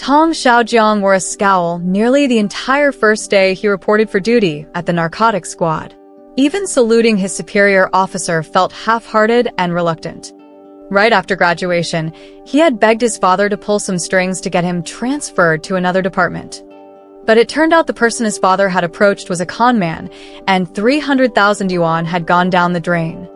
Tong Xiaojiang wore a scowl nearly the entire first day he reported for duty at the narcotics squad. Even saluting his superior officer felt half-hearted and reluctant. Right after graduation, he had begged his father to pull some strings to get him transferred to another department. But it turned out the person his father had approached was a con man, and 300,000 yuan had gone down the drain.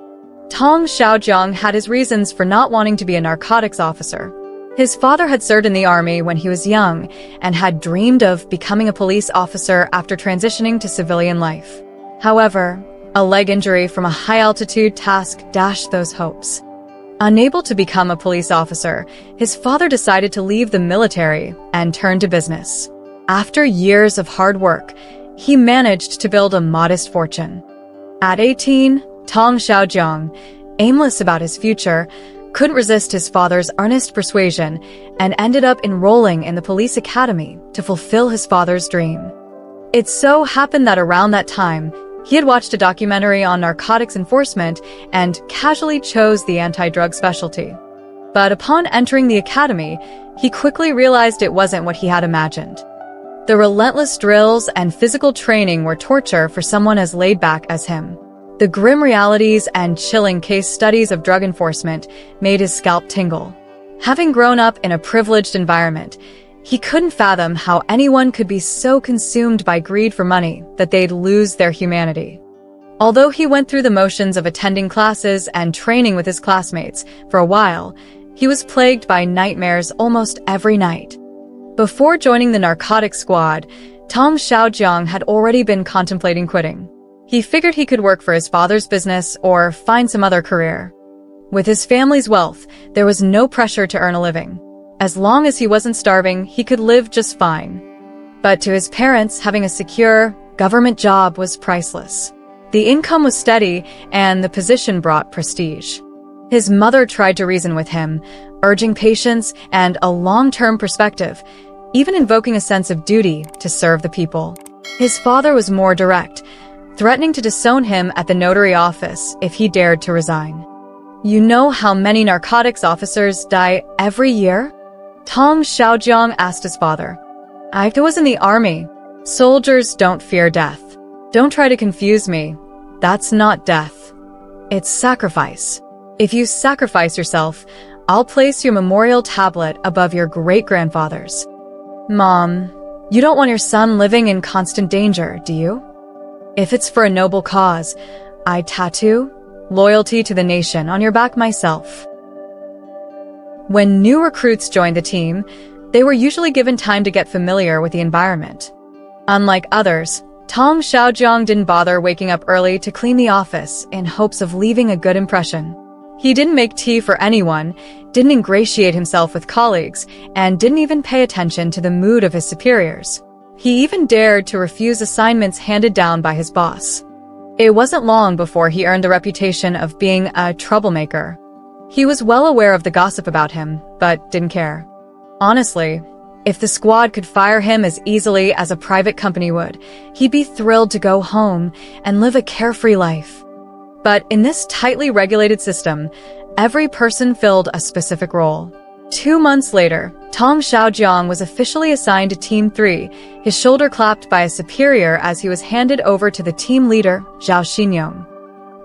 Tong Xiaojiang had his reasons for not wanting to be a narcotics officer. His father had served in the army when he was young and had dreamed of becoming a police officer after transitioning to civilian life. However, a leg injury from a high-altitude task dashed those hopes. Unable to become a police officer, his father decided to leave the military and turn to business. After years of hard work, he managed to build a modest fortune. At 18, Tong Xiaojiang, aimless about his future, couldn't resist his father's earnest persuasion and ended up enrolling in the police academy to fulfill his father's dream. It so happened that around that time, he had watched a documentary on narcotics enforcement and casually chose the anti-drug specialty. But upon entering the academy, he quickly realized it wasn't what he had imagined. The relentless drills and physical training were torture for someone as laid back as him. The grim realities and chilling case studies of drug enforcement made his scalp tingle. Having grown up in a privileged environment, he couldn't fathom how anyone could be so consumed by greed for money that they'd lose their humanity. Although he went through the motions of attending classes and training with his classmates for a while, he was plagued by nightmares almost every night. Before joining the narcotics squad, Tong Xiaojiang had already been contemplating quitting. He figured he could work for his father's business or find some other career. With his family's wealth, there was no pressure to earn a living. As long as he wasn't starving, he could live just fine. But to his parents, having a secure government job was priceless. The income was steady, and the position brought prestige. His mother tried to reason with him, urging patience and a long-term perspective, even invoking a sense of duty to serve the people. His father was more direct, threatening to disown him at the notary office if he dared to resign. You know how many narcotics officers die every year? Tong Xiaojiang asked his father. I was in the army. Soldiers don't fear death. Don't try to confuse me. That's not death. It's sacrifice. If you sacrifice yourself, I'll place your memorial tablet above your great-grandfather's. Mom, you don't want your son living in constant danger, do you? If it's for a noble cause, I'd tattoo loyalty to the nation on your back myself. When new recruits joined the team, they were usually given time to get familiar with the environment. Unlike others, Tong Xiaojiang didn't bother waking up early to clean the office in hopes of leaving a good impression. He didn't make tea for anyone, didn't ingratiate himself with colleagues, and didn't even pay attention to the mood of his superiors. He even dared to refuse assignments handed down by his boss. It wasn't long before he earned the reputation of being a troublemaker. He was well aware of the gossip about him, but didn't care. Honestly, if the squad could fire him as easily as a private company would, he'd be thrilled to go home and live a carefree life. But in this tightly regulated system, every person filled a specific role. 2 months later, Tong Xiaojiang was officially assigned to Team 3, his shoulder clapped by a superior as he was handed over to the team leader, Zhao Xinyong.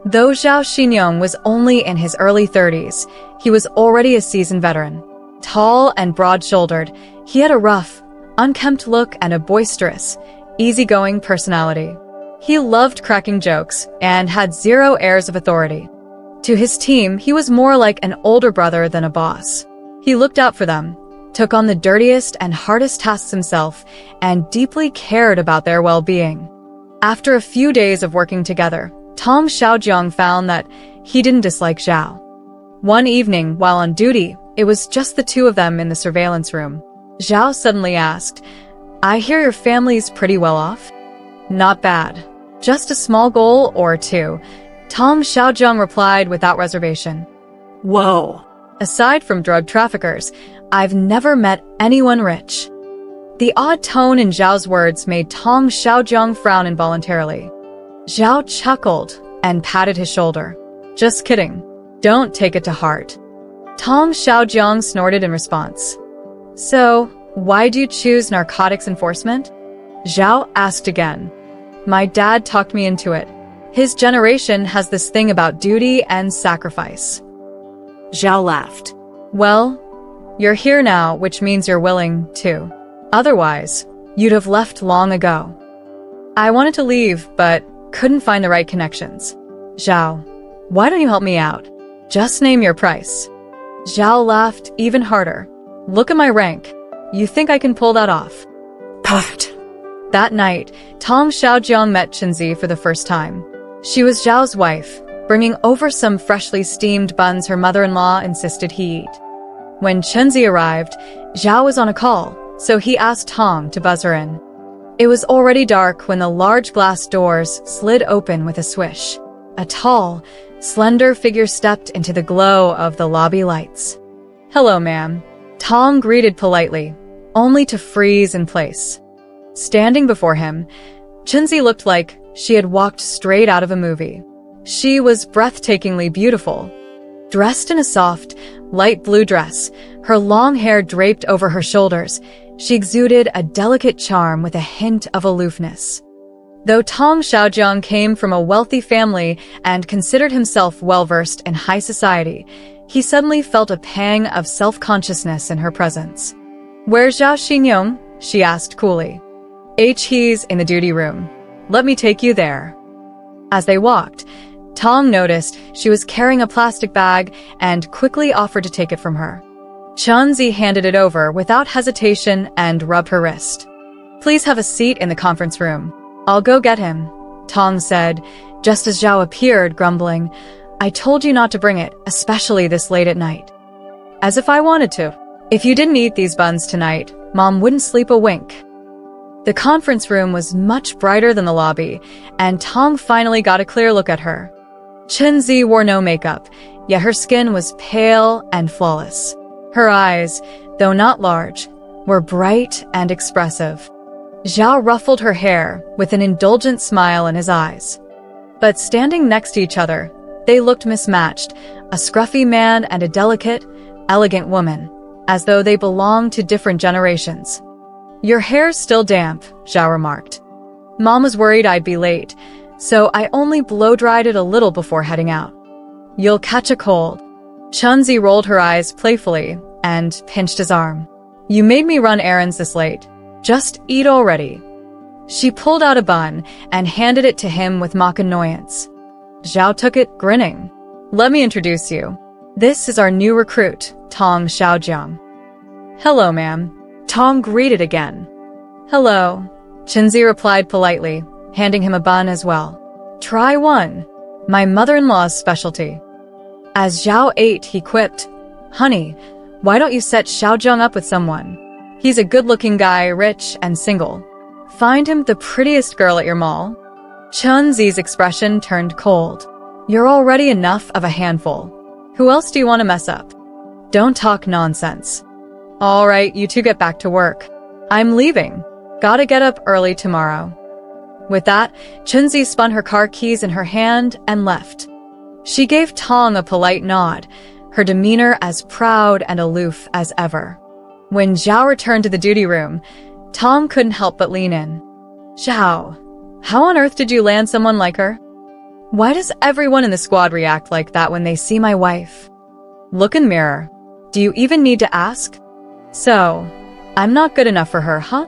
Though Zhao Xinyong was only in his early 30s, he was already a seasoned veteran. Tall and broad-shouldered, he had a rough, unkempt look and a boisterous, easygoing personality. He loved cracking jokes and had zero airs of authority. To his team, he was more like an older brother than a boss. He looked out for them, took on the dirtiest and hardest tasks himself, and deeply cared about their well-being. After a few days of working together, Tong Xiaojiang found that he didn't dislike Zhao. One evening, while on duty, it was just the two of them in the surveillance room. Zhao suddenly asked, "I hear your family's pretty well off?" "Not bad. Just a small goal or two," Tong Xiaojiang replied without reservation. "Whoa. Aside from drug traffickers, I've never met anyone rich." The odd tone in Zhao's words made Tong Xiaojiang frown involuntarily. Zhao chuckled and patted his shoulder. "Just kidding. Don't take it to heart." Tong Xiaojiang snorted in response. "So, Why'd you choose narcotics enforcement? Zhao asked again. My dad talked me into it. His generation has this thing about duty and sacrifice. Zhao laughed. Well, you're here now, which means you're willing to. Otherwise, you'd have left long ago. I wanted to leave, but couldn't find the right connections. Zhao, why don't you help me out? Just name your price. Zhao laughed even harder. Look at my rank. You think I can pull that off? Perfect. That night, Tong Xiaojiang met Chenzi for the first time. She was Zhao's wife, bringing over some freshly steamed buns her mother-in-law insisted he eat. When Chenzi arrived, Zhao was on a call, so he asked Tong to buzz her in. It was already dark when the large glass doors slid open with a swish. A tall, slender figure stepped into the glow of the lobby lights. Hello, ma'am. Tong greeted politely, only to freeze in place. Standing before him, Chenzi looked like she had walked straight out of a movie. She was breathtakingly beautiful. Dressed in a soft, light blue dress, her long hair draped over her shoulders, she exuded a delicate charm with a hint of aloofness. Though Tong Xiaojiang came from a wealthy family and considered himself well-versed in high society, he suddenly felt a pang of self-consciousness in her presence. Where's Zhao Xinyong? She asked coolly. He's in the duty room. Let me take you there. As they walked, Tong noticed she was carrying a plastic bag and quickly offered to take it from her. Chenzi handed it over without hesitation and rubbed her wrist. Please have a seat in the conference room. I'll go get him, Tong said, just as Zhao appeared, grumbling, I told you not to bring it, especially this late at night. As if I wanted to. If you didn't eat these buns tonight, Mom wouldn't sleep a wink. The conference room was much brighter than the lobby, and Tong finally got a clear look at her. Chenzi wore no makeup, yet her skin was pale and flawless. Her eyes, though not large, were bright and expressive. Zhao ruffled her hair with an indulgent smile in his eyes. But standing next to each other, they looked mismatched, a scruffy man and a delicate, elegant woman, as though they belonged to different generations. Your hair's still damp, Zhao remarked. Mom was worried I'd be late, so I only blow-dried it a little before heading out. You'll catch a cold. Chenzi rolled her eyes playfully and pinched his arm. You made me run errands this late. Just eat already. She pulled out a bun and handed it to him with mock annoyance. Zhao took it, grinning. Let me introduce you. This is our new recruit, Tong Xiaojiang. Hello, ma'am. Tong greeted again. Hello, Chenzi replied politely, handing him a bun as well. Try one. My mother-in-law's specialty. As Zhao ate, he quipped, Honey, why don't you set Xiaojiang up with someone? He's a good-looking guy, rich and single. Find him the prettiest girl at your mall. Chenzi's expression turned cold. You're already enough of a handful. Who else do you want to mess up? Don't talk nonsense. All right, you two get back to work. I'm leaving. Gotta get up early tomorrow. With that, Chenzi spun her car keys in her hand and left. She gave Tong a polite nod, her demeanor as proud and aloof as ever. When Zhao returned to the duty room, Tong couldn't help but lean in. Zhao, how on earth did you land someone like her? Why does everyone in the squad react like that when they see my wife? Look in mirror. Do you even need to ask? So, I'm not good enough for her, huh?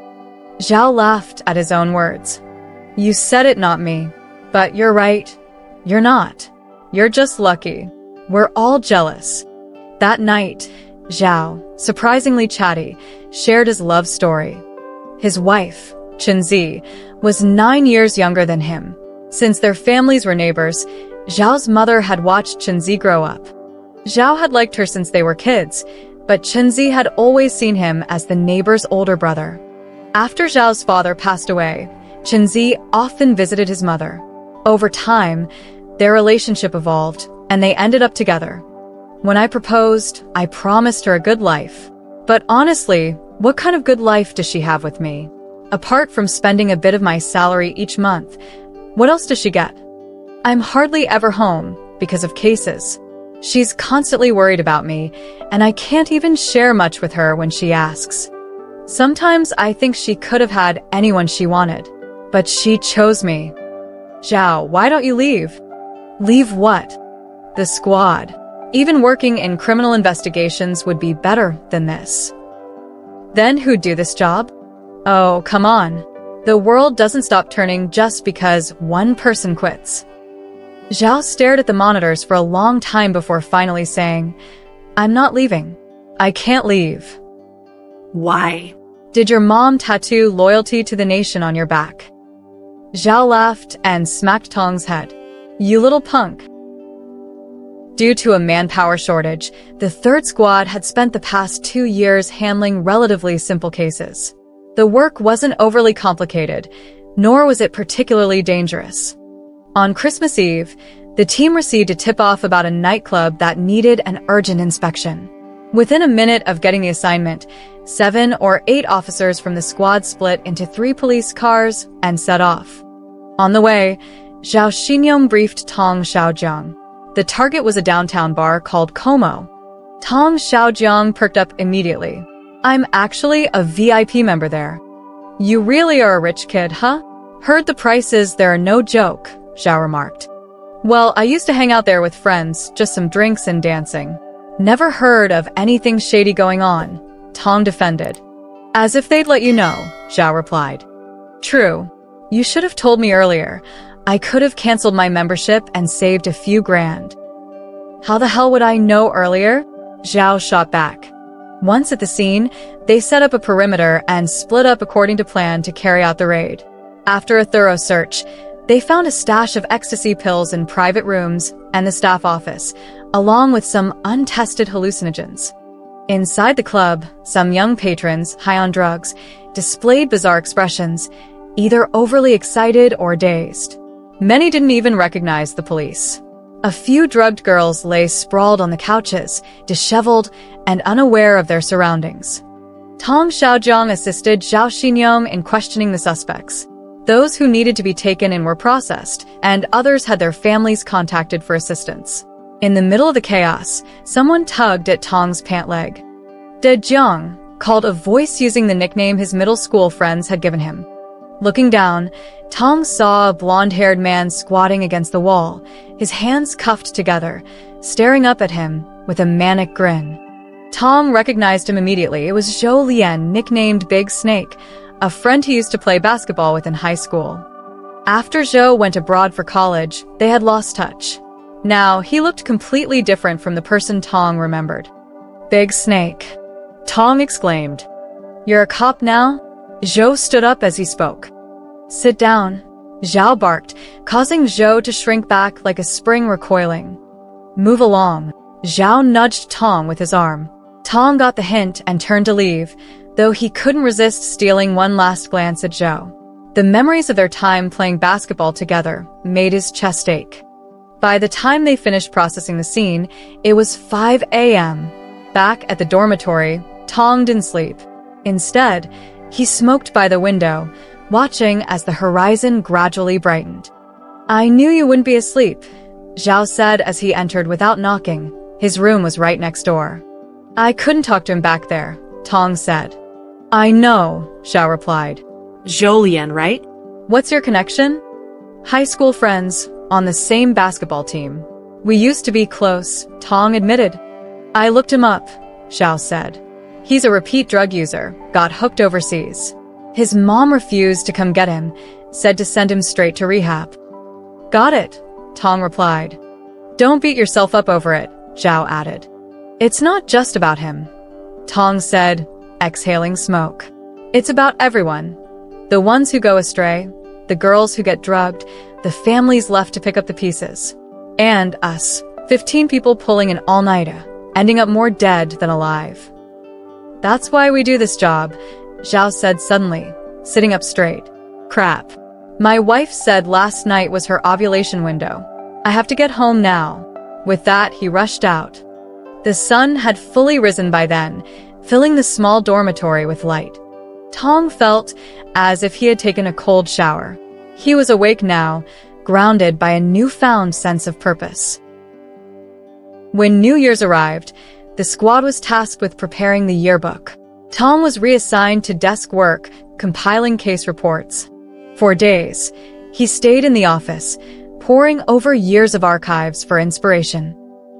Zhao laughed at his own words. You said it, not me. But you're right. You're not. You're just lucky. We're all jealous. That night, Zhao, surprisingly chatty, shared his love story. His wife, Chenzi, was 9 years younger than him. Since their families were neighbors, Zhao's mother had watched Chenzi grow up. Zhao had liked her since they were kids, but Chenzi had always seen him as the neighbor's older brother. After Zhao's father passed away, Chenzi often visited his mother. Over time, their relationship evolved, and they ended up together. When I proposed, I promised her a good life. But honestly, what kind of good life does she have with me? Apart from spending a bit of my salary each month, what else does she get? I'm hardly ever home because of cases. She's constantly worried about me, and I can't even share much with her when she asks. Sometimes I think she could have had anyone she wanted, but she chose me. Zhao, why don't you leave? Leave what? The squad. Even working in criminal investigations would be better than this. Then who'd do this job? Oh, come on. The world doesn't stop turning just because one person quits. Zhao stared at the monitors for a long time before finally saying, I'm not leaving. I can't leave. Why? Did your mom tattoo loyalty to the nation on your back? Zhao laughed and smacked Tong's head. You little punk. Due to a manpower shortage, the third squad had spent the past 2 years handling relatively simple cases. The work wasn't overly complicated, nor was it particularly dangerous. On Christmas Eve, the team received a tip-off about a nightclub that needed an urgent inspection. Within a minute of getting the assignment, 7 or 8 officers from the squad split into 3 police cars and set off. On the way, Zhao Xinyong briefed Tong Xiaojiang. The target was a downtown bar called Como. Tong Xiaojiang perked up immediately. I'm actually a VIP member there. You really are a rich kid, huh? Heard the prices there are no joke, Zhao remarked. Well, I used to hang out there with friends, just some drinks and dancing. Never heard of anything shady going on, Tong defended. As if they'd let you know, Zhao replied. True. You should have told me earlier. I could have canceled my membership and saved a few grand. How the hell would I know earlier? Zhao shot back. Once at the scene, they set up a perimeter and split up according to plan to carry out the raid. After a thorough search, they found a stash of ecstasy pills in private rooms and the staff office, along with some untested hallucinogens. Inside the club, some young patrons, high on drugs, displayed bizarre expressions, either overly excited or dazed. Many didn't even recognize the police. A few drugged girls lay sprawled on the couches, disheveled and unaware of their surroundings. Tong Xiaojiang assisted Zhao Xinyong in questioning the suspects. Those who needed to be taken in were processed, and others had their families contacted for assistance. In the middle of the chaos, someone tugged at Tong's pant leg. De Jiang called a voice using the nickname his middle school friends had given him. Looking down, Tong saw a blonde-haired man squatting against the wall, his hands cuffed together, staring up at him with a manic grin. Tong recognized him immediately. It was Zhou Lian, nicknamed Big Snake, a friend he used to play basketball with in high school. After Zhou went abroad for college, they had lost touch. Now, he looked completely different from the person Tong remembered. Big Snake. Tong exclaimed. You're a cop now? Zhou stood up as he spoke. Sit down, Zhao barked, causing Zhou to shrink back like a spring recoiling. Move along. Zhao nudged Tong with his arm. Tong got the hint and turned to leave, though he couldn't resist stealing one last glance at Zhou. The memories of their time playing basketball together made his chest ache. By the time they finished processing the scene, it was 5 a.m. Back at the dormitory, Tong didn't sleep. Instead, he smoked by the window, watching as the horizon gradually brightened. I knew you wouldn't be asleep, Zhao said as he entered without knocking. His room was right next door. I couldn't talk to him back there, Tong said. I know, Zhao replied. Zhou, right? What's your connection? High school friends, on the same basketball team. We used to be close, Tong admitted. I looked him up, Zhao said. He's a repeat drug user, got hooked overseas. His mom refused to come get him, said to send him straight to rehab. Got it, Tong replied. Don't beat yourself up over it, Zhao added. It's not just about him, Tong said, exhaling smoke. It's about everyone. The ones who go astray, the girls who get drugged, the families left to pick up the pieces. And us, 15 people pulling an all-nighter, ending up more dead than alive. That's why we do this job, Zhao said suddenly, sitting up straight. Crap. My wife said last night was her ovulation window. I have to get home now. With that, he rushed out. The sun had fully risen by then, filling the small dormitory with light. Tong felt as if he had taken a cold shower. He was awake now, grounded by a newfound sense of purpose. When New Year's arrived, the squad was tasked with preparing the yearbook. Tong was reassigned to desk work, compiling case reports. For days, he stayed in the office, poring over years of archives for inspiration.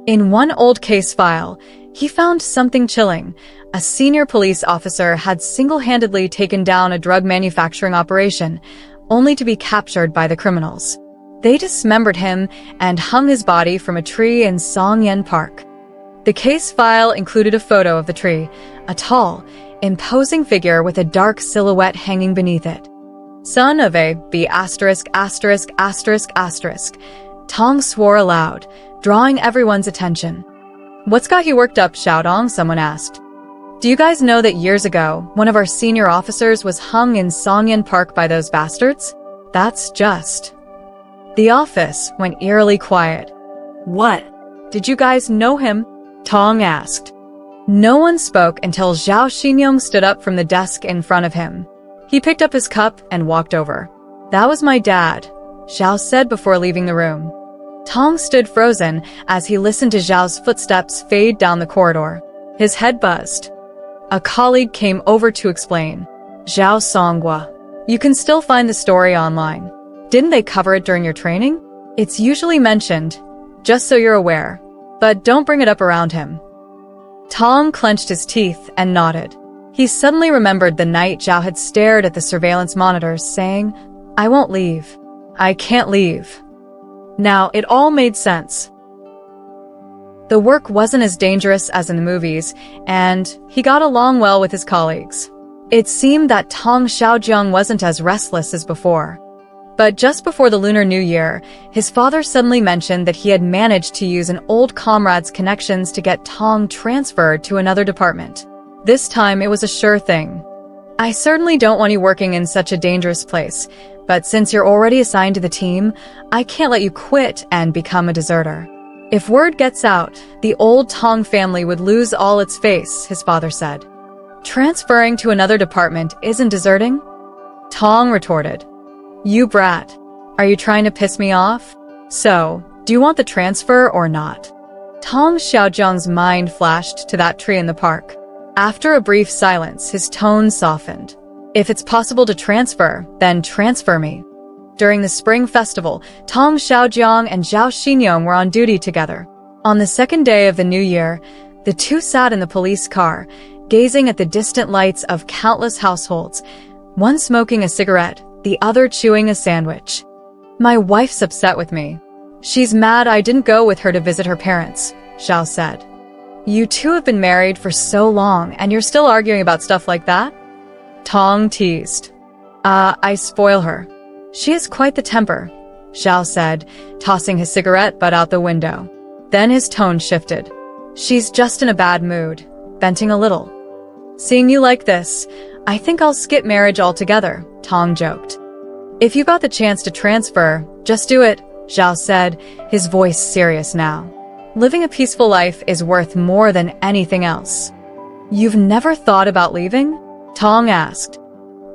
In one old case file, he found something chilling. A senior police officer had single-handedly taken down a drug manufacturing operation, only to be captured by the criminals. They dismembered him and hung his body from a tree in Songyen Park. The case file included a photo of the tree, a tall, imposing figure with a dark silhouette hanging beneath it. Son of a B*********. Tong swore aloud, drawing everyone's attention. "What's got you worked up, Xiaodong?" someone asked. "Do you guys know that years ago, one of our senior officers was hung in Songyan Park by those bastards? That's just..." The office went eerily quiet. What? "Did you guys know him?" Tong asked. No one spoke until Zhao Xinyong stood up from the desk in front of him. He picked up his cup and walked over. "That was my dad," Zhao said before leaving the room. Tong stood frozen as he listened to Zhao's footsteps fade down the corridor. His head buzzed. A colleague came over to explain. "Zhao Songhua. You can still find the story online. Didn't they cover it during your training? It's usually mentioned, just so you're aware. But don't bring it up around him." Tong clenched his teeth and nodded. He suddenly remembered the night Zhao had stared at the surveillance monitors, saying, "I won't leave. I can't leave." Now, it all made sense. The work wasn't as dangerous as in the movies, and he got along well with his colleagues. It seemed that Tong Xiaojiang wasn't as restless as before. But just before the Lunar New Year, his father suddenly mentioned that he had managed to use an old comrade's connections to get Tong transferred to another department. This time, it was a sure thing. "I certainly don't want you working in such a dangerous place, but since you're already assigned to the team, I can't let you quit and become a deserter. If word gets out, the old Tong family would lose all its face," his father said. "Transferring to another department isn't deserting?" Tong retorted. "You brat. Are you trying to piss me off? So, do you want the transfer or not?" Tong Xiaojiang's mind flashed to that tree in the park. After a brief silence, his tone softened. "If it's possible to transfer, then transfer me." During the Spring Festival, Tong Xiaojiang and Zhao Xinyong were on duty together. On the second day of the new year, the two sat in the police car, gazing at the distant lights of countless households, one smoking a cigarette, the other chewing a sandwich. "My wife's upset with me. She's mad I didn't go with her to visit her parents," Zhao said. "You two have been married for so long and you're still arguing about stuff like that?" Tong teased. I spoil her. She has quite the temper," Zhao said, tossing his cigarette butt out the window. Then his tone shifted. "She's just in a bad mood, venting a little." "Seeing you like this, I think I'll skip marriage altogether," Tong joked. "If you got the chance to transfer, just do it," Zhao said, his voice serious now. "Living a peaceful life is worth more than anything else." "You've never thought about leaving?" Tong asked.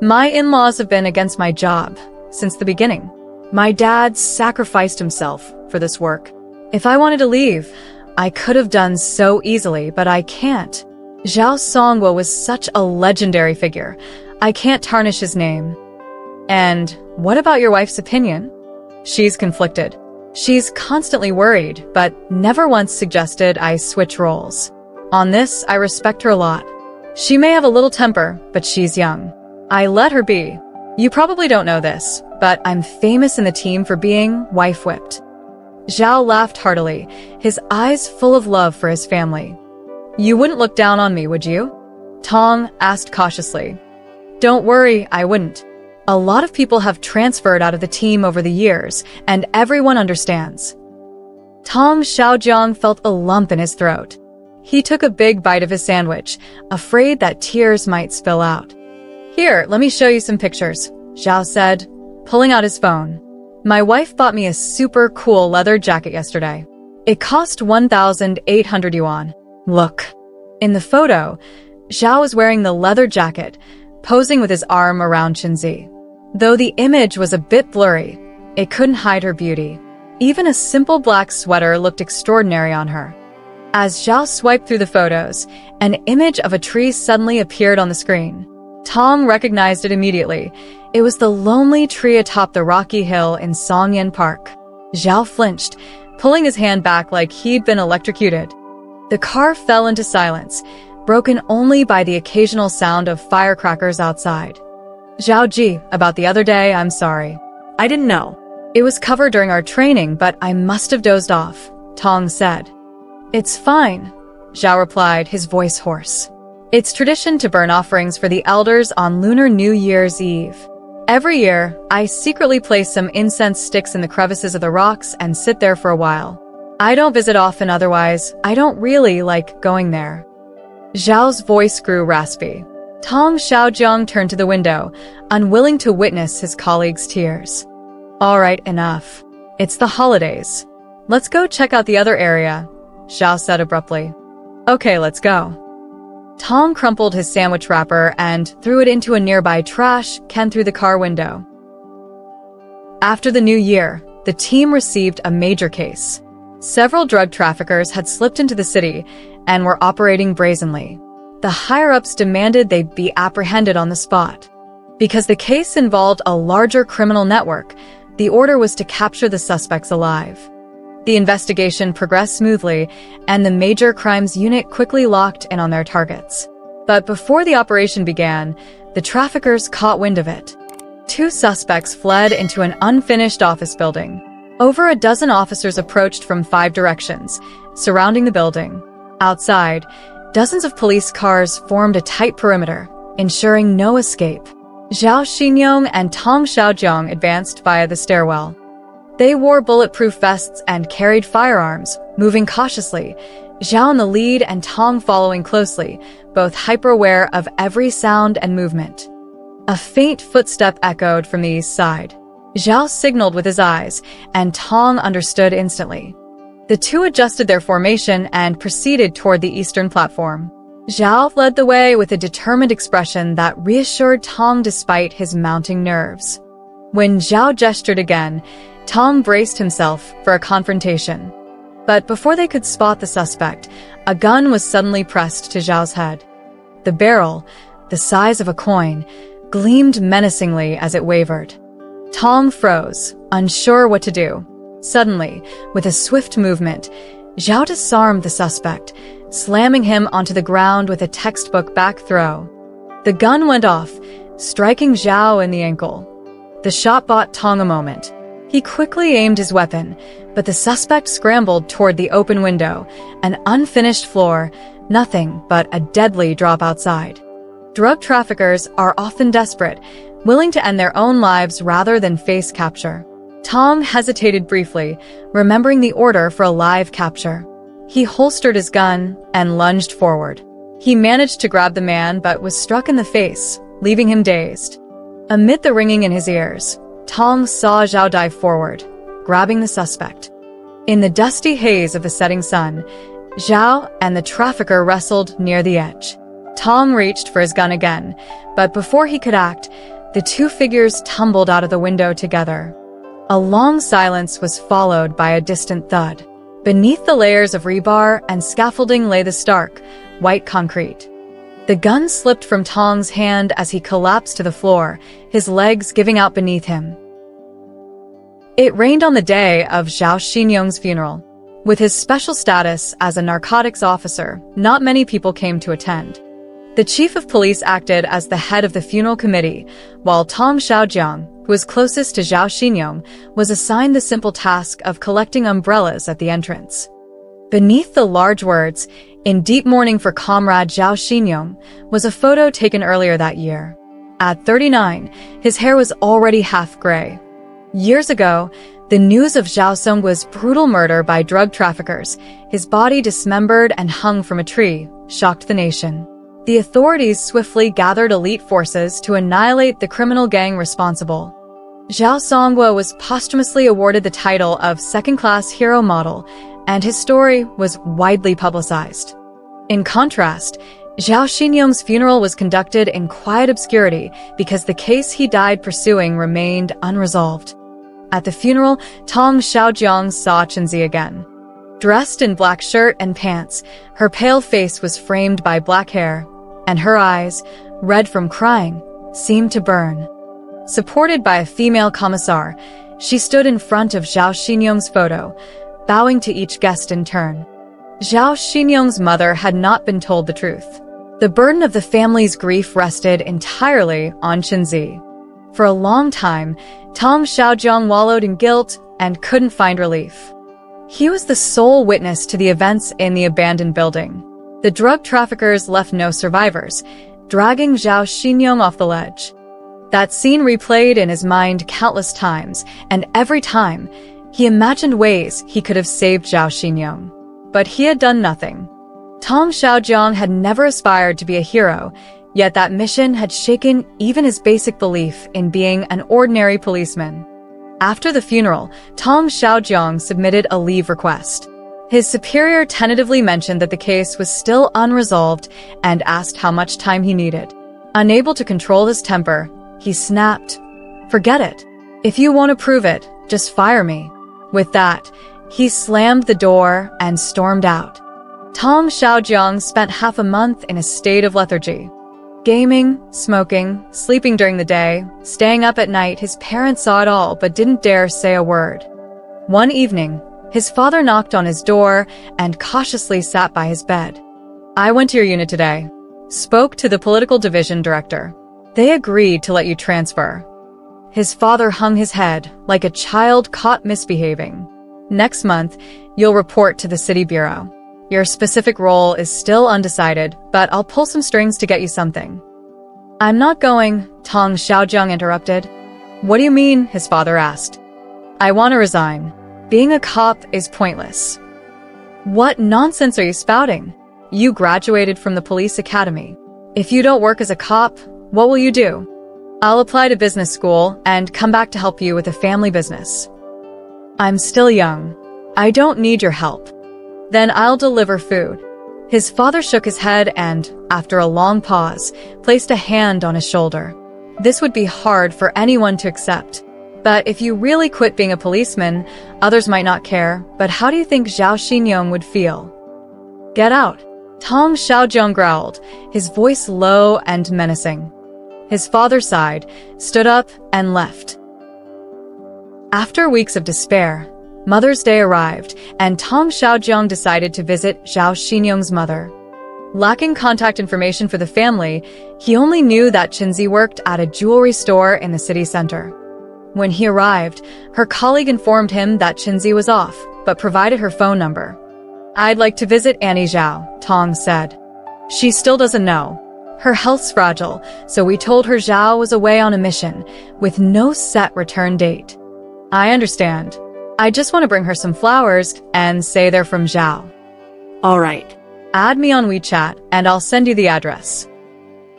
"My in-laws have been against my job since the beginning. My dad sacrificed himself for this work. If I wanted to leave, I could have done so easily, but I can't. Zhao Songhua was such a legendary figure. I can't tarnish his name." "And what about your wife's opinion?" "She's conflicted. She's constantly worried, but never once suggested I switch roles. On this, I respect her a lot. She may have a little temper, but she's young. I let her be. You probably don't know this, but I'm famous in the team for being wife-whipped." Zhao laughed heartily, his eyes full of love for his family. "You wouldn't look down on me, would you?" Tong asked cautiously. "Don't worry, I wouldn't. A lot of people have transferred out of the team over the years, and everyone understands." Tong Xiaojiang felt a lump in his throat. He took a big bite of his sandwich, afraid that tears might spill out. "Here, let me show you some pictures," Zhao said, pulling out his phone. "My wife bought me a super cool leather jacket yesterday. It cost 1,800 yuan. Look." In the photo, Zhao was wearing the leather jacket, posing with his arm around Chenzi. Though the image was a bit blurry, it couldn't hide her beauty. Even a simple black sweater looked extraordinary on her. As Zhao swiped through the photos, an image of a tree suddenly appeared on the screen. Tong recognized it immediately. It was the lonely tree atop the rocky hill in Songyan Park. Zhao flinched, pulling his hand back like he'd been electrocuted. The car fell into silence, broken only by the occasional sound of firecrackers outside. Zhao Ji, about the other day, I'm sorry. I didn't know. It was covered during our training, but I must have dozed off, Tong said. It's fine, Zhao replied, his voice hoarse. It's tradition to burn offerings for the elders on Lunar New Year's Eve. Every year, I secretly place some incense sticks in the crevices of the rocks and sit there for a while. I don't visit often otherwise. I don't really like going there. Zhao's voice grew raspy. Tong Xiaojiang turned to the window, unwilling to witness his colleague's tears. All right, enough. It's the holidays. Let's go check out the other area, Zhao said abruptly. Okay, let's go. Tong crumpled his sandwich wrapper and threw it into a nearby trash can through the car window. After the new year, the team received a major case. Several drug traffickers had slipped into the city and were operating brazenly. The higher-ups demanded they be apprehended on the spot. Because the case involved a larger criminal network, the order was to capture the suspects alive. The investigation progressed smoothly, and the Major Crimes Unit quickly locked in on their targets. But before the operation began, the traffickers caught wind of it. 2 suspects fled into an unfinished office building. Over a dozen officers approached from 5 directions, surrounding the building. Outside, dozens of police cars formed a tight perimeter, ensuring no escape. Zhao Xinyong and Tong Xiaojiang advanced via the stairwell. They wore bulletproof vests and carried firearms, moving cautiously, Zhao in the lead and Tong following closely, both hyper-aware of every sound and movement. A faint footstep echoed from the east side. Zhao signaled with his eyes, and Tong understood instantly. The two adjusted their formation and proceeded toward the eastern platform. Zhao led the way with a determined expression that reassured Tong despite his mounting nerves. When Zhao gestured again, Tong braced himself for a confrontation. But before they could spot the suspect, a gun was suddenly pressed to Zhao's head. The barrel, the size of a coin, gleamed menacingly as it wavered. Tong froze, unsure what to do. Suddenly, with a swift movement, Zhao disarmed the suspect, slamming him onto the ground with a textbook back throw. The gun went off, striking Zhao in the ankle. The shot bought Tong a moment. He quickly aimed his weapon, but the suspect scrambled toward the open window, an unfinished floor, nothing but a deadly drop outside. Drug traffickers are often desperate, willing to end their own lives rather than face capture. Tong hesitated briefly, remembering the order for a live capture. He holstered his gun and lunged forward. He managed to grab the man but was struck in the face, leaving him dazed. Amid the ringing in his ears, Tong saw Zhao dive forward, grabbing the suspect. In the dusty haze of the setting sun, Zhao and the trafficker wrestled near the edge. Tong reached for his gun again, but before he could act, the two figures tumbled out of the window together. A long silence was followed by a distant thud. Beneath the layers of rebar and scaffolding lay the stark, white concrete. The gun slipped from Tong's hand as he collapsed to the floor, his legs giving out beneath him. It rained on the day of Zhao Xinyong's funeral. With his special status as a narcotics officer, not many people came to attend. The chief of police acted as the head of the funeral committee, while Tong Xiaojiang, who was closest to Zhao Xinyong, was assigned the simple task of collecting umbrellas at the entrance. Beneath the large words, "In deep mourning for comrade Zhao Xinyong," was a photo taken earlier that year. At 39, his hair was already half gray. Years ago, the news of Zhao Songgua's brutal murder by drug traffickers, his body dismembered and hung from a tree, shocked the nation. The authorities swiftly gathered elite forces to annihilate the criminal gang responsible. Zhao Songgua was posthumously awarded the title of second-class hero model, and his story was widely publicized. In contrast, Zhao Xinyong's funeral was conducted in quiet obscurity because the case he died pursuing remained unresolved. At the funeral, Tong Xiaojiang saw Chenzi again. Dressed in black shirt and pants, her pale face was framed by black hair, and her eyes, red from crying, seemed to burn. Supported by a female commissar, she stood in front of Zhao Xinyong's photo, bowing to each guest in turn. Zhao Xinyong's mother had not been told the truth. The burden of the family's grief rested entirely on Chenzi. For a long time, Tong Xiaojiang wallowed in guilt and couldn't find relief. He was the sole witness to the events in the abandoned building. The drug traffickers left no survivors, dragging Zhao Xinyong off the ledge. That scene replayed in his mind countless times, and every time, he imagined ways he could have saved Zhao Xinyong. But he had done nothing. Tong Xiaojiang had never aspired to be a hero, yet that mission had shaken even his basic belief in being an ordinary policeman. After the funeral, Tong Xiaojiang submitted a leave request. His superior tentatively mentioned that the case was still unresolved and asked how much time he needed. Unable to control his temper, he snapped, "Forget it. If you won't approve it, just fire me." With that, he slammed the door and stormed out. Tong Xiaojiang spent half a month in a state of lethargy. Gaming, smoking, sleeping during the day, staying up at night, his parents saw it all but didn't dare say a word. One evening, his father knocked on his door and cautiously sat by his bed. "I went to your unit today. Spoke to the political division director. They agreed to let you transfer." His father hung his head like a child caught misbehaving. "Next month, you'll report to the city bureau. Your specific role is still undecided, but I'll pull some strings to get you something." "I'm not going," Tong Xiaojiang interrupted. "What do you mean?" his father asked. "I want to resign. Being a cop is pointless." "What nonsense are you spouting? You graduated from the police academy. If you don't work as a cop, what will you do?" "I'll apply to business school and come back to help you with a family business." "I'm still young. I don't need your help." "Then I'll deliver food." His father shook his head and, after a long pause, placed a hand on his shoulder. This would be hard for anyone to accept. But if you really quit being a policeman, others might not care, but how do you think Zhao Xinyong would feel? "Get out," Tong Xiaojiang growled, his voice low and menacing. His father sighed, stood up, and left. After weeks of despair, Mother's Day arrived, and Tong Xiaojiang decided to visit Zhao Xinyong's mother. Lacking contact information for the family, he only knew that Chenzi worked at a jewelry store in the city center. When he arrived, her colleague informed him that Chenzi was off, but provided her phone number. "I'd like to visit Annie Zhao," Tong said. "She still doesn't know. Her health's fragile, so we told her Zhao was away on a mission, with no set return date." "I understand. I just want to bring her some flowers and say they're from Zhao." All right. "Add me on WeChat, and I'll send you the address."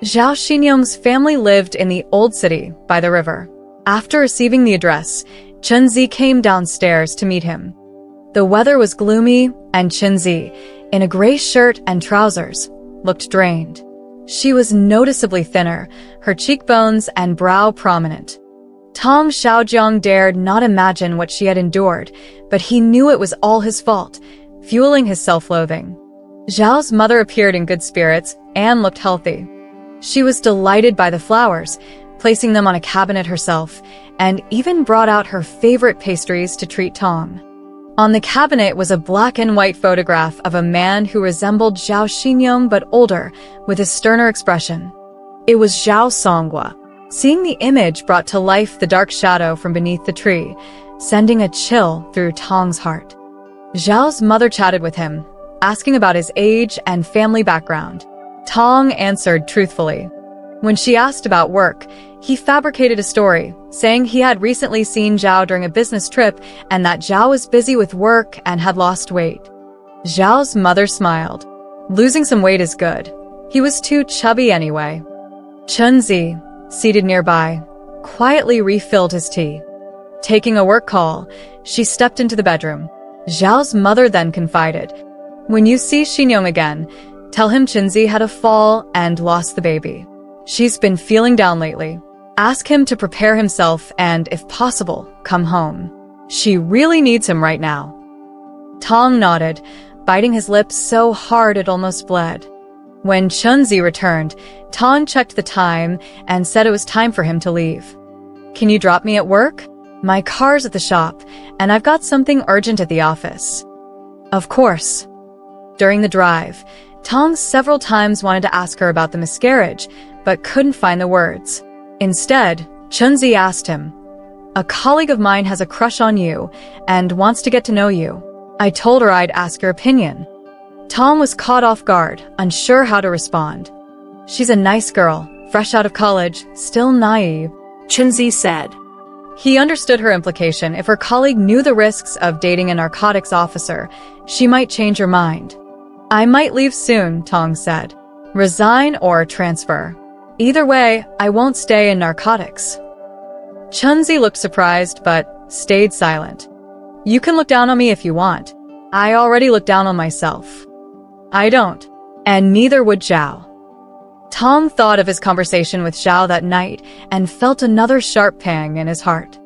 Zhao Xinyong's family lived in the old city, by the river. After receiving the address, Chenzi came downstairs to meet him. The weather was gloomy, and Chenzi, in a gray shirt and trousers, looked drained. She was noticeably thinner, her cheekbones and brow prominent. Tong Xiaojiang dared not imagine what she had endured, but he knew it was all his fault, fueling his self-loathing. Zhao's mother appeared in good spirits and looked healthy. She was delighted by the flowers, placing them on a cabinet herself, and even brought out her favorite pastries to treat Tong. On the cabinet was a black and white photograph of a man who resembled Zhao Xinyong but older, with a sterner expression. It was Zhao Songhua. Seeing the image brought to life the dark shadow from beneath the tree, sending a chill through Tong's heart. Zhao's mother chatted with him, asking about his age and family background. Tong answered truthfully. When she asked about work, he fabricated a story, saying he had recently seen Zhao during a business trip and that Zhao was busy with work and had lost weight. Zhao's mother smiled. Losing some weight is good. He was too chubby anyway. Chenzi, seated nearby, quietly refilled his tea. Taking a work call, she stepped into the bedroom. Zhao's mother then confided, "When you see Xinyong again, tell him Chenzi had a fall and lost the baby. She's been feeling down lately. Ask him to prepare himself and, if possible, come home. She really needs him right now." Tong nodded, biting his lips so hard it almost bled. When Chunzi returned, Tong checked the time and said it was time for him to leave. "Can you drop me at work? My car's at the shop, and I've got something urgent at the office." "Of course." During the drive, Tong several times wanted to ask her about the miscarriage, but couldn't find the words. Instead, Chunzi asked him, "A colleague of mine has a crush on you and wants to get to know you. I told her I'd ask your opinion." Tong was caught off guard, unsure how to respond. "She's a nice girl, fresh out of college, still naive," Chunzi said. He understood her implication. If her colleague knew the risks of dating a narcotics officer, she might change her mind. "I might leave soon," Tong said. "Resign or transfer. Either way, I won't stay in narcotics." Chunzi looked surprised, but stayed silent. "You can look down on me if you want. I already look down on myself." "I don't." And neither would Zhao. Tong thought of his conversation with Zhao that night and felt another sharp pang in his heart.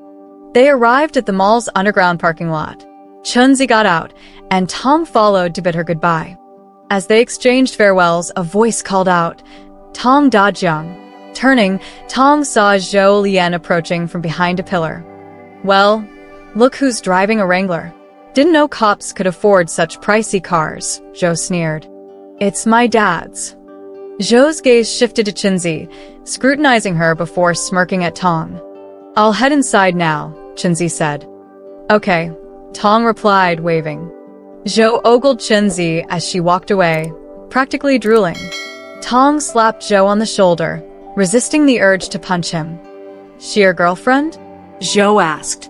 They arrived at the mall's underground parking lot. Chunzi got out, and Tong followed to bid her goodbye. As they exchanged farewells, a voice called out, "Tong Dajiang." Turning, Tong saw Zhou Lian approaching from behind a pillar. "Well, look who's driving a Wrangler. Didn't know cops could afford such pricey cars," Zhou sneered. "It's my dad's." Zhou's gaze shifted to Chunzi, scrutinizing her before smirking at Tong. "I'll head inside now," Chunzi said. "Okay," Tong replied, waving. Zhou ogled Chunzi as she walked away, practically drooling. Tong slapped Zhou on the shoulder, resisting the urge to punch him. "She your girlfriend?" Zhou asked.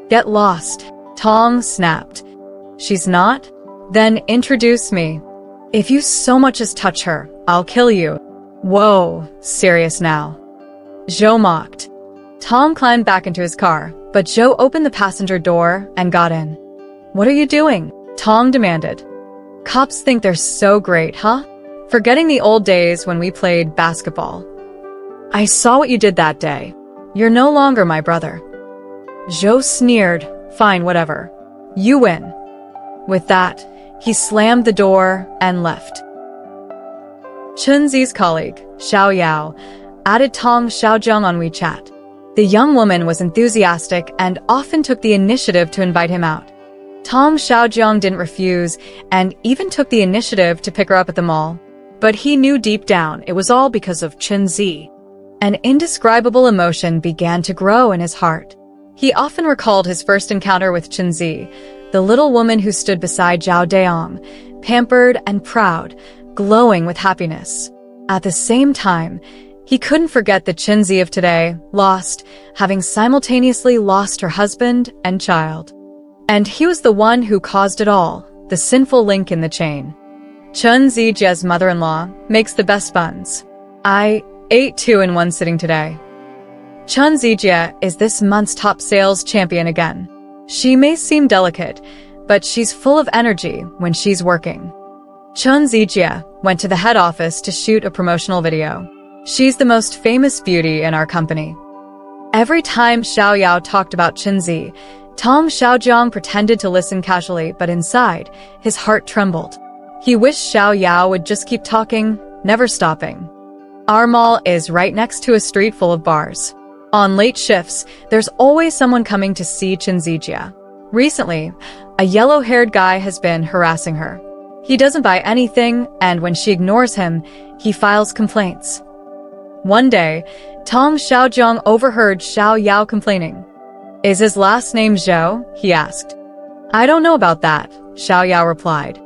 "Get lost," Tong snapped. "She's not? Then introduce me. If you so much as touch her, I'll kill you." "Whoa, serious now?" Zhou mocked. Tong climbed back into his car, but Zhou opened the passenger door and got in. "What are you doing?" Tong demanded. "Cops think they're so great, huh? Forgetting the old days when we played basketball." "I saw what you did that day. You're no longer my brother." Zhou sneered. "Fine, whatever. You win." With that, he slammed the door and left. Chunzi's colleague, Xiao Yao, added Tong Xiaozhong on WeChat. The young woman was enthusiastic and often took the initiative to invite him out. Tong Xiaozhong didn't refuse and even took the initiative to pick her up at the mall. But he knew deep down it was all because of Chunzi. An indescribable emotion began to grow in his heart. He often recalled his first encounter with Chunzi, the little woman who stood beside Zhao Deong, pampered and proud, glowing with happiness. At the same time, he couldn't forget the Chunzi of today, lost, having simultaneously lost her husband and child. And he was the one who caused it all, the sinful link in the chain. Chunzi Jia's mother-in-law makes the best buns. I ate 2 in one sitting today. Chunzi Jia is this month's top sales champion again. She may seem delicate, but she's full of energy when she's working. Chunzi Jia went to the head office to shoot a promotional video. She's the most famous beauty in our company. Every time Xiao Yao talked about Chunzi, Tong Xiaozhong pretended to listen casually, but inside, his heart trembled. He wished Xiao Yao would just keep talking, never stopping. Our mall is right next to a street full of bars. On late shifts, there's always someone coming to see Chunzi Jia. Recently, a yellow-haired guy has been harassing her. He doesn't buy anything, and when she ignores him, he files complaints. One day, Tong Xiaozhong overheard Xiao Yao complaining. "Is his last name Zhou?" he asked. "I don't know about that," Xiao Yao replied.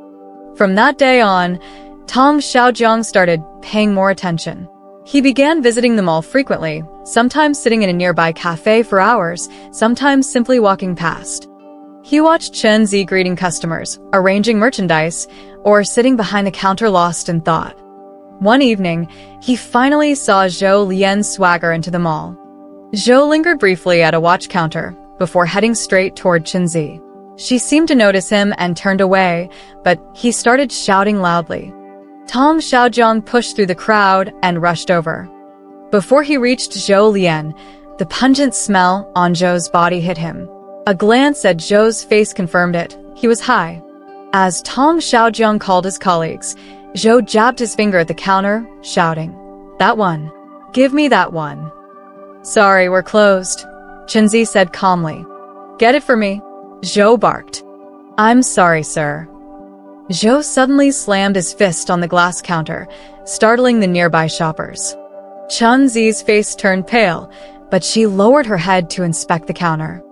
From that day on, Tong Xiaozhong started paying more attention. He began visiting the mall frequently, sometimes sitting in a nearby cafe for hours, sometimes simply walking past. He watched Chunzi greeting customers, arranging merchandise, or sitting behind the counter lost in thought. One evening, he finally saw Zhou Lian's swagger into the mall. Zhou lingered briefly at a watch counter before heading straight toward Chunzi. She seemed to notice him and turned away, but he started shouting loudly. Tong Xiaozhong pushed through the crowd and rushed over. Before he reached Zhou Lian, the pungent smell on Zhou's body hit him. A glance at Zhou's face confirmed it. He was high. As Tong Xiaojiang called his colleagues, Zhou jabbed his finger at the counter, shouting, "That one. Give me that one." "Sorry, we're closed," Chenzi said calmly. "Get it for me," Zhou barked. "I'm sorry, sir." Zhou suddenly slammed his fist on the glass counter, startling the nearby shoppers. Chenzi's face turned pale, but she lowered her head to inspect the counter.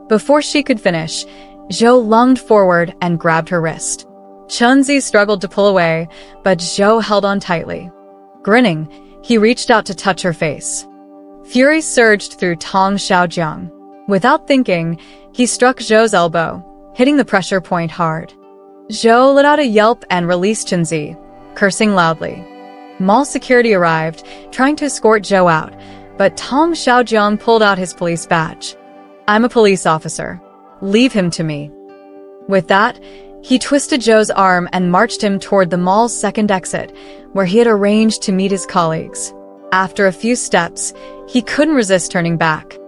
Before she could finish, Zhou lunged forward and grabbed her wrist. Chenzi struggled to pull away, but Zhou held on tightly. Grinning, he reached out to touch her face. Fury surged through Tong Xiaojiang. Without thinking, he struck Zhou's elbow, hitting the pressure point hard. Zhou let out a yelp and released Chenzi, cursing loudly. Mall security arrived, trying to escort Zhou out, but Tong Xiaojiang pulled out his police badge. "I'm a police officer. Leave him to me." With that, he twisted Zhou's arm and marched him toward the mall's second exit, where he had arranged to meet his colleagues. After a few steps, he couldn't resist turning back.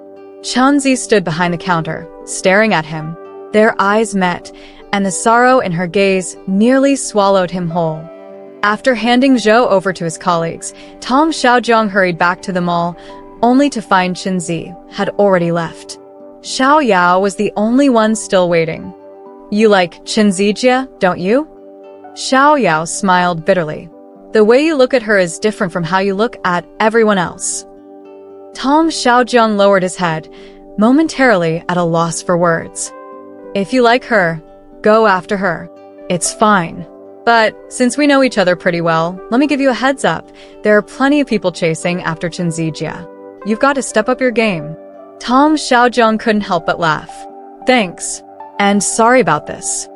Chenzi stood behind the counter, staring at him. Their eyes met, and the sorrow in her gaze nearly swallowed him whole. After handing Zhou over to his colleagues, Tong Xiaojiang hurried back to the mall, only to find Chenzi had already left. Xiao Yao was the only one still waiting. "You like Chenzijia, don't you?" Xiao Yao smiled bitterly. "The way you look at her is different from how you look at everyone else." Tong Xiaojiang lowered his head, momentarily at a loss for words. "If you like her, go after her. It's fine. But since we know each other pretty well, let me give you a heads up. There are plenty of people chasing after Chenzijia. You've got to step up your game." Tong Xiaojiang couldn't help but laugh. "Thanks. And sorry about this."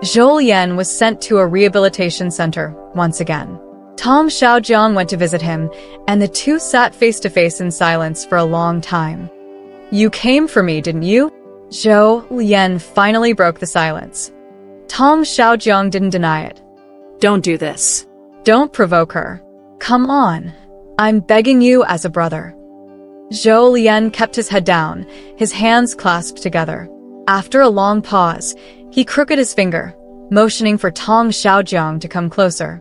Zhou Lian was sent to a rehabilitation center once again. Tong Xiaojiang went to visit him, and the two sat face-to-face in silence for a long time. "You came for me, didn't you?" Zhou Lian finally broke the silence. Tong Xiaojiang didn't deny it. Don't do this. "Don't provoke her. Come on. I'm begging you as a brother." Zhou Lian kept his head down, his hands clasped together. After a long pause, he crooked his finger, motioning for Tong Xiaojiang to come closer.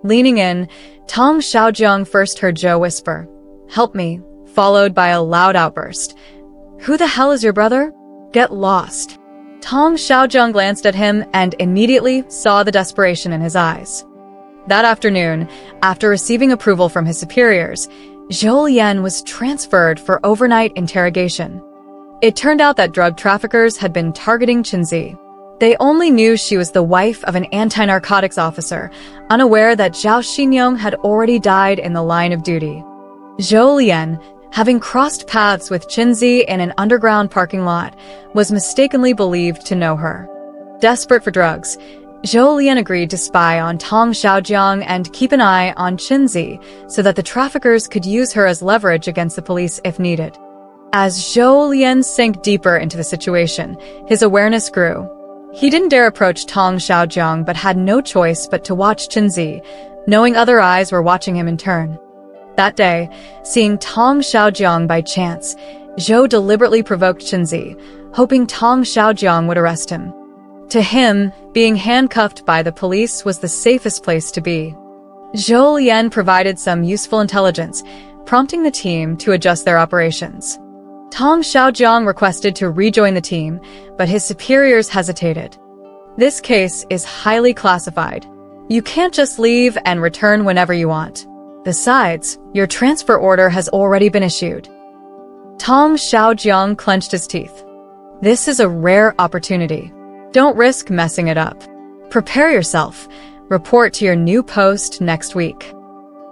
Leaning in, Tong Xiaojiang first heard Zhou whisper, "Help me," followed by a loud outburst. "Who the hell is your brother? Get lost." Tong Xiaojiang glanced at him and immediately saw the desperation in his eyes. That afternoon, after receiving approval from his superiors, Zhou Lian was transferred for overnight interrogation. It turned out that drug traffickers had been targeting Chenzi. They only knew she was the wife of an anti-narcotics officer, unaware that Zhao Xinyong had already died in the line of duty. Zhou Lian, having crossed paths with Chenzi in an underground parking lot, was mistakenly believed to know her. Desperate for drugs, Zhou Lian agreed to spy on Tong Xiaojiang and keep an eye on Chenzi so that the traffickers could use her as leverage against the police if needed. As Zhou Lian sank deeper into the situation, his awareness grew. He didn't dare approach Tong Xiaojiang but had no choice but to watch Chenzi, knowing other eyes were watching him in turn. That day, seeing Tong Xiaojiang by chance, Zhou deliberately provoked Chenzi, hoping Tong Xiaojiang would arrest him. To him, being handcuffed by the police was the safest place to be. Zhou Lian provided some useful intelligence, prompting the team to adjust their operations. Tong Xiaojiang requested to rejoin the team, but his superiors hesitated. This case is highly classified. You can't just leave and return whenever you want. Besides, your transfer order has already been issued. Tong Xiaojiang clenched his teeth. This is a rare opportunity. Don't risk messing it up. Prepare yourself. Report to your new post next week.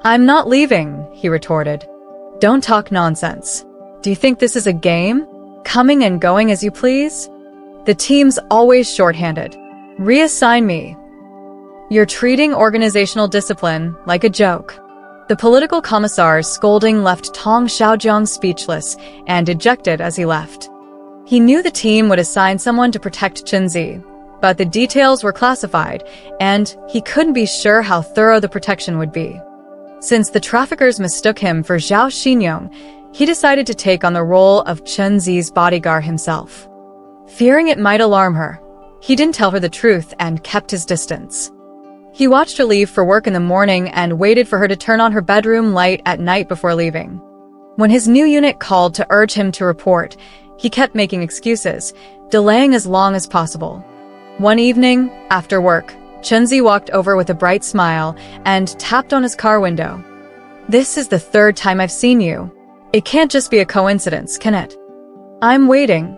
I'm not leaving, he retorted. Don't talk nonsense. Do you think this is a game? Coming and going as you please? The team's always shorthanded. Reassign me. You're treating organizational discipline like a joke. The political commissar's scolding left Tong Xiaojiang speechless and dejected as he left. He knew the team would assign someone to protect Chenzi, but the details were classified, and he couldn't be sure how thorough the protection would be. Since the traffickers mistook him for Zhao Xinyong, he decided to take on the role of Chenzi's bodyguard himself. Fearing it might alarm her, He didn't tell her the truth and kept his distance. He watched her leave for work in the morning and waited for her to turn on her bedroom light at night before leaving. When his new unit called to urge him to report, he kept making excuses, delaying as long as possible. One evening, after work, Chunzi walked over with a bright smile and tapped on his car window. "This is the third time I've seen you. It can't just be a coincidence, can it?" "I'm waiting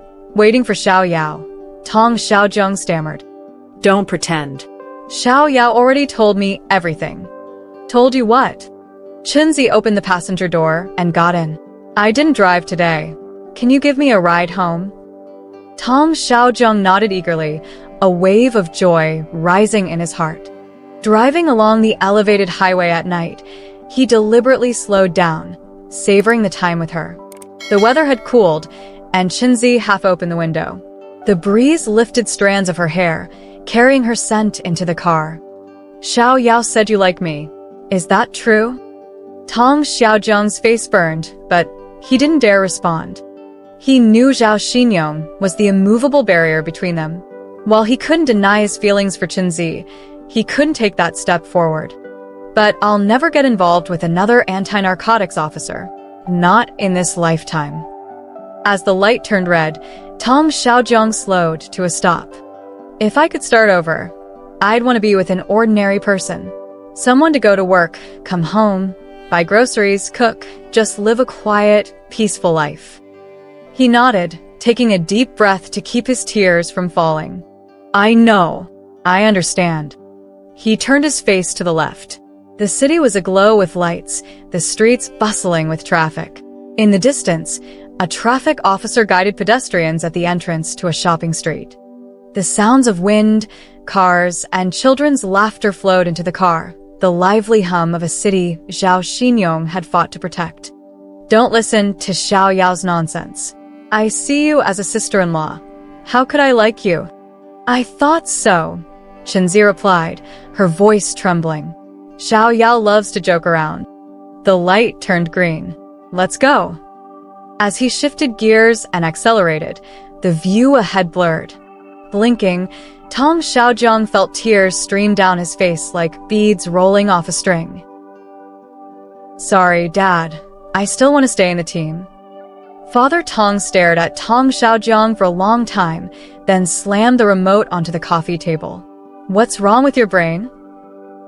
for Xiao Yao," Tong Xiaozhong stammered. Don't pretend. "Xiao Yao already told me everything." "Told you what?" Chunzi opened the passenger door and got in. "I didn't drive today. Can you give me a ride home?" Tong Xiaozhong nodded eagerly, a wave of joy rising in his heart. Driving along the elevated highway at night, he deliberately slowed down, savoring the time with her. The weather had cooled, and Chunzi half opened the window. The breeze lifted strands of her hair, carrying her scent into the car. "Xiao Yao said you like me. Is that true?" Tong Xiaozhong's face burned, but he didn't dare respond. He knew Zhao Xinyong was the immovable barrier between them. While he couldn't deny his feelings for Chunzi, he couldn't take that step forward. "But I'll never get involved with another anti-narcotics officer. Not in this lifetime." As the light turned red, Tong Xiaozhong slowed to a stop. "If I could start over, I'd want to be with an ordinary person. Someone to go to work, come home, buy groceries, cook, just live a quiet, peaceful life." He nodded, taking a deep breath to keep his tears from falling. "I know. I understand." He turned his face to the left. The city was aglow with lights, the streets bustling with traffic. In the distance, a traffic officer guided pedestrians at the entrance to a shopping street. The sounds of wind, cars, and children's laughter flowed into the car, the lively hum of a city Zhao Xinyong had fought to protect. "Don't listen to Xiao Yao's nonsense. I see you as a sister-in-law. How could I like you?" "I thought so," Chunzi replied, her voice trembling. "Xiao Yao loves to joke around." The light turned green. "Let's go." As he shifted gears and accelerated, the view ahead blurred. Blinking, Tong Xiaozhong felt tears stream down his face like beads rolling off a string. "Sorry, Dad. I still want to stay in the team." Father Tong stared at Tong Xiaozhong for a long time, then slammed the remote onto the coffee table. "What's wrong with your brain?"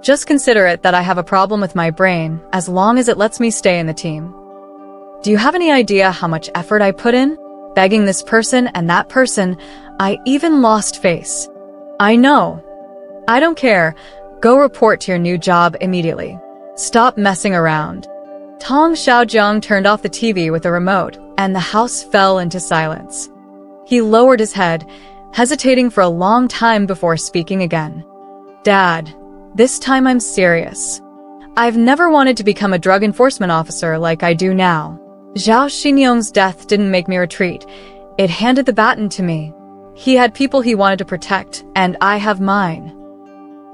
"Just consider it that I have a problem with my brain as long as it lets me stay in the team. Do you have any idea how much effort I put in? Begging this person and that person, I even lost face." "I know. I don't care. Go report to your new job immediately. Stop messing around." Tong Xiaozhong turned off the TV with the remote, and the house fell into silence. He lowered his head, hesitating for a long time before speaking again. "Dad, this time I'm serious. I've never wanted to become a drug enforcement officer like I do now. Zhao Xinyong's death didn't make me retreat. It handed the baton to me. He had people he wanted to protect, and I have mine."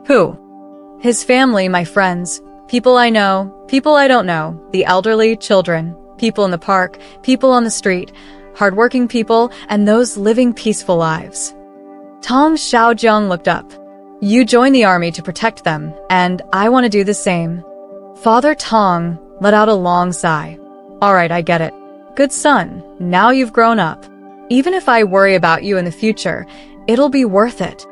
"Who?" "His family, my friends, people I know, people I don't know, the elderly, children, people in the park, people on the street, hardworking people, and those living peaceful lives." Tong Xiaozhong looked up. "You joined the army to protect them, and I want to do the same." Father Tong let out a long sigh. "All right, I get it. Good son, now you've grown up. Even if I worry about you in the future, it'll be worth it."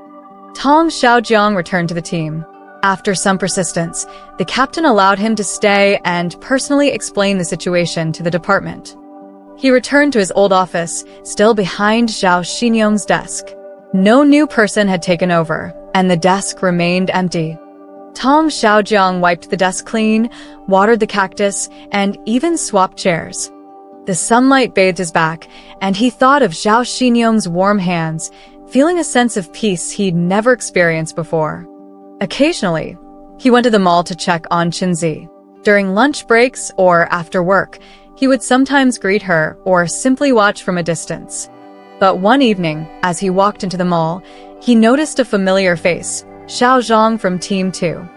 Tong Xiaozhong returned to the team. After some persistence, the captain allowed him to stay and personally explain the situation to the department. He returned to his old office, still behind Zhao Xinyong's desk. No new person had taken over, and the desk remained empty. Tong Xiaozhong wiped the desk clean, watered the cactus, and even swapped chairs. The sunlight bathed his back, and he thought of Zhao Xinyong's warm hands, feeling a sense of peace he'd never experienced before. Occasionally, he went to the mall to check on Chunzi. During lunch breaks or after work, he would sometimes greet her or simply watch from a distance. But one evening, as he walked into the mall, he noticed a familiar face, Xiao Zhang from Team 2.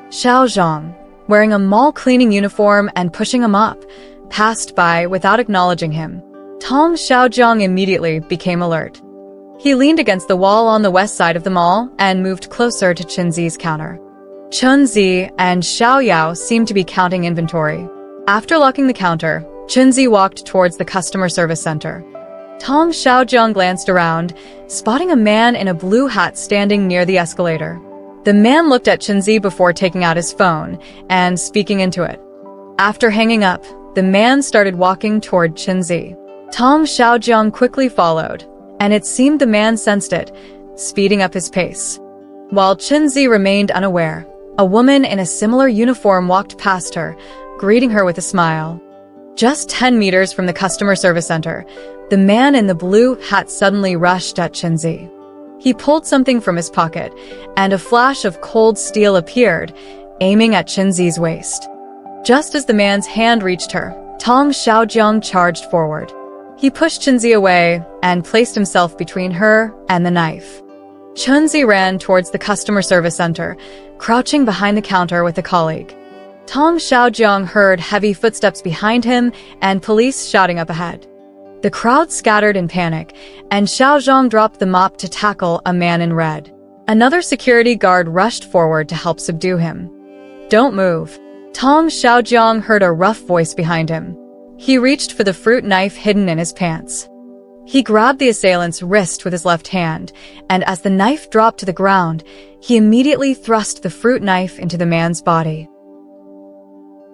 Xiao Zhang, wearing a mall cleaning uniform and pushing a mop, passed by without acknowledging him. Tong Xiaozhong immediately became alert. He leaned against the wall on the west side of the mall and moved closer to Chenzi's counter. Chenzi and Xiao Yao seemed to be counting inventory. After locking the counter, Chenzi walked towards the customer service center. Tong Xiaojiang glanced around, spotting a man in a blue hat standing near the escalator. The man looked at Chenzi before taking out his phone and speaking into it. After hanging up, the man started walking toward Chenzi. Tong Xiaojiang quickly followed, and it seemed the man sensed it, speeding up his pace. While Chenzi remained unaware, a woman in a similar uniform walked past her, greeting her with a smile. Just 10 meters from the customer service center, the man in the blue hat suddenly rushed at Chenzi. He pulled something from his pocket, and a flash of cold steel appeared, aiming at Chenzi's waist. Just as the man's hand reached her, Tong Xiaojiang charged forward. He pushed Chenzi away and placed himself between her and the knife. Chenzi ran towards the customer service center, crouching behind the counter with a colleague. Tong Xiaojiang heard heavy footsteps behind him and police shouting up ahead. The crowd scattered in panic, and Xiaozhang dropped the mop to tackle a man in red. Another security guard rushed forward to help subdue him. "Don't move." Tong Xiaojiang heard a rough voice behind him. He reached for the fruit knife hidden in his pants. He grabbed the assailant's wrist with his left hand, and as the knife dropped to the ground, he immediately thrust the fruit knife into the man's body.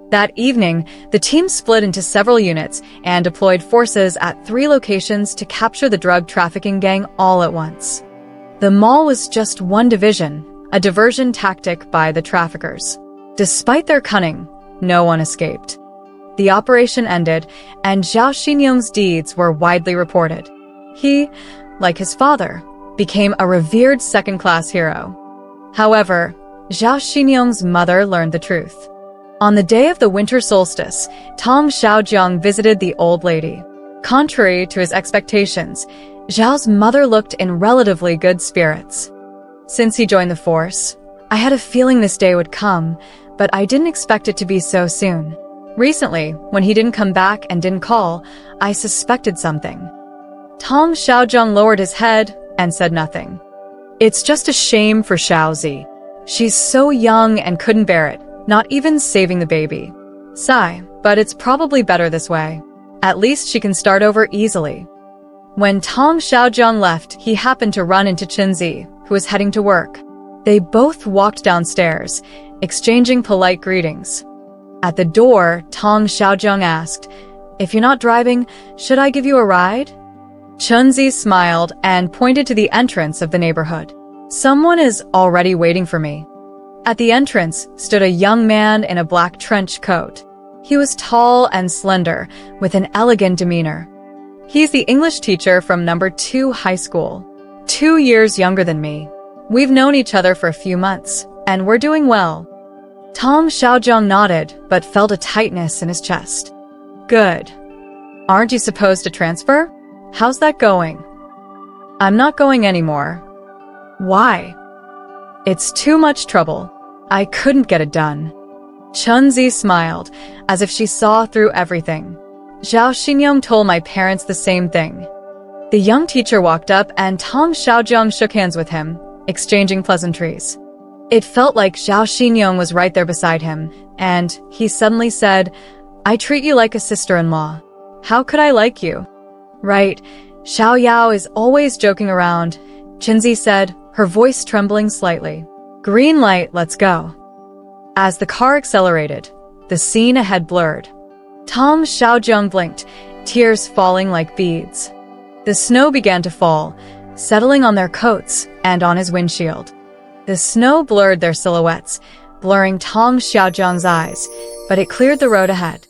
That evening, the team split into several units and deployed forces at 3 locations to capture the drug trafficking gang all at once. The mall was just one division, a diversion tactic by the traffickers. Despite their cunning, no one escaped. The operation ended, and Zhao Xinyong's deeds were widely reported. He, like his father, became a revered second-class hero. However, Zhao Xinyong's mother learned the truth. On the day of the winter solstice, Tong Xiaojiang visited the old lady. Contrary to his expectations, Zhao's mother looked in relatively good spirits. Since he joined the force, I had a feeling this day would come, but I didn't expect it to be so soon. Recently, when he didn't come back and didn't call, I suspected something. Tong Xiaojiang lowered his head and said nothing. It's just a shame for Xiaozi. She's so young and couldn't bear it, not even saving the baby. Sigh, but it's probably better this way. At least she can start over easily. When Tong Xiaojiang left, he happened to run into Chenzi, who was heading to work. They both walked downstairs, exchanging polite greetings. At the door, Tong Xiaojiang asked, "If you're not driving, should I give you a ride?" Chenzi smiled and pointed to the entrance of the neighborhood. "Someone is already waiting for me." At the entrance stood a young man in a black trench coat. He was tall and slender, with an elegant demeanor. He's the English teacher from number 2 high school, 2 years younger than me. We've known each other for a few months, and we're doing well. Tong Xiaojiang nodded, but felt a tightness in his chest. Good. Aren't you supposed to transfer? How's that going? I'm not going anymore. Why? It's too much trouble. I couldn't get it done. Chenzi smiled, as if she saw through everything. Zhao Xinyong told my parents the same thing. The young teacher walked up and Tong Xiaojiang shook hands with him, exchanging pleasantries. It felt like Zhao Xinyong was right there beside him, and he suddenly said, "I treat you like a sister-in-law. How could I like you?" Right, Xiao Yao is always joking around, Chenzi said, her voice trembling slightly. Green light, let's go. As the car accelerated, the scene ahead blurred. Tong Xiaojiang blinked, tears falling like beads. The snow began to fall, settling on their coats and on his windshield. The snow blurred their silhouettes, blurring Tong Xiaojiang's eyes, but it cleared the road ahead.